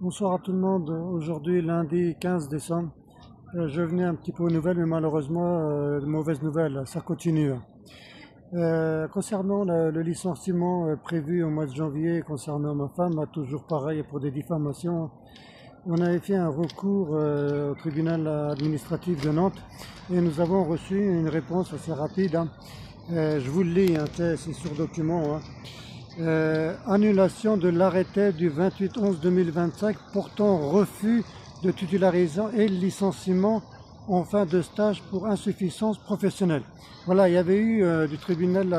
Bonsoir à tout le monde. Aujourd'hui, lundi 15 décembre, je venais un petit peu aux nouvelles, mais malheureusement, mauvaise nouvelle, ça continue. Concernant le licenciement prévu au mois de janvier concernant ma femme, toujours pareil pour des diffamations, on avait fait un recours au tribunal administratif de Nantes et nous avons reçu une réponse assez rapide, hein. Je vous le lis, hein, c'est sur document, hein. Annulation de l'arrêté du 28/11/2025 portant refus de titularisation et licenciement en fin de stage pour insuffisance professionnelle. Voilà, il y avait eu du tribunal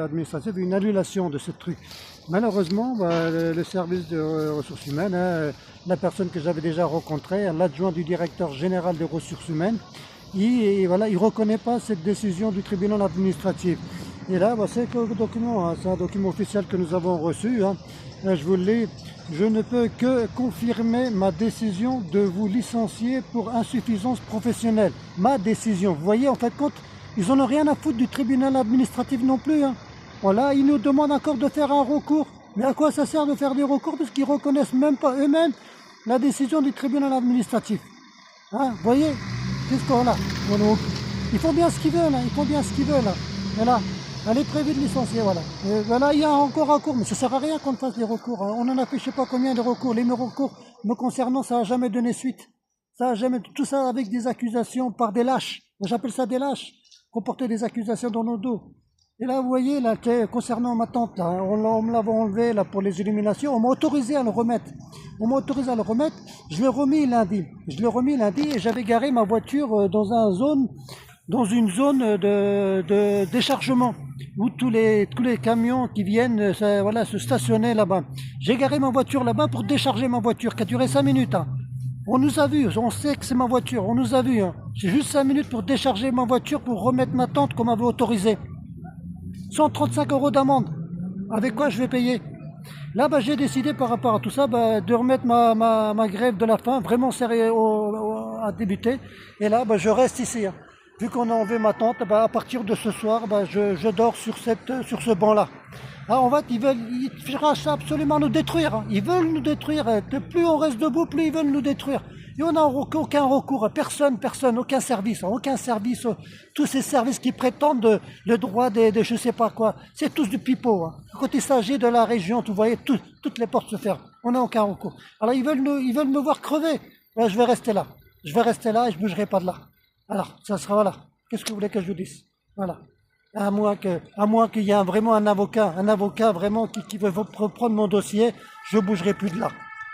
administratif une annulation de ce truc. Malheureusement, le service de ressources humaines, hein, la personne que j'avais déjà rencontrée, l'adjoint du directeur général des ressources humaines, il ne reconnaît pas cette décision du tribunal administratif. Et là, c'est le document, hein, c'est un document officiel que nous avons reçu, hein. Je vous le lis. Je ne peux que confirmer ma décision de vous licencier pour insuffisance professionnelle. Ma décision. Vous voyez, en fait, compte, ils n'en ont rien à foutre du tribunal administratif non plus, hein. Voilà, ils nous demandent encore de faire un recours. Mais à quoi ça sert de faire des recours parce qu'ils ne reconnaissent même pas eux-mêmes la décision du tribunal administratif, hein, vous voyez, qu'est-ce qu'on a? Ils font bien ce qu'ils veulent, hein, ils font bien ce qu'ils veulent, hein. Voilà, elle est prévue de licencier, voilà. Et voilà, il y a encore un recours, mais ça sert à rien qu'on fasse des recours, hein. On en a fait je sais pas combien de recours. Les recours me concernant, ça n'a jamais donné suite. Ça a jamais, tout ça avec des accusations par des lâches. J'appelle ça des lâches, qu'on portait des accusations dans nos dos. Et là, vous voyez, là, concernant ma tante, là, on me l'avait enlevé là, pour les illuminations, on m'a autorisé à le remettre. On m'a autorisé à le remettre, je l'ai remis lundi. Je l'ai remis lundi et j'avais garé ma voiture dans une zone de déchargement, où tous les camions qui viennent voilà, se stationner là-bas. J'ai garé ma voiture là-bas pour décharger ma voiture, qui a duré 5 minutes. Hein. On nous a vus, on sait que c'est ma voiture, on nous a vus. Hein. J'ai juste 5 minutes pour décharger ma voiture, pour remettre ma tante qu'on m'avait autorisé. 135 € d'amende. Avec quoi je vais payer? Là, j'ai décidé par rapport à tout ça de remettre ma grève de la faim vraiment sérieux à débuter. Et là, je reste ici, hein. Vu qu'on a enlevé ma tante, à partir de ce soir, je dors sur ce banc-là. Ah, en fait, ils cherchent absolument nous détruire, hein. Ils veulent nous détruire. Plus on reste debout, plus ils veulent nous détruire. Et on n'a aucun recours, personne, aucun service, tous ces services qui prétendent le droit de je sais pas quoi, c'est tous du pipeau, hein. Quand il s'agit de la région, vous voyez, toutes les portes se ferment, on n'a aucun recours. Alors ils veulent me voir crever, là, je vais rester là et je bougerai pas de là. Alors, ça sera, voilà, qu'est-ce que vous voulez que je vous dise? Voilà. À moins qu'il y ait vraiment un avocat vraiment qui veut prendre mon dossier, je bougerai plus de là.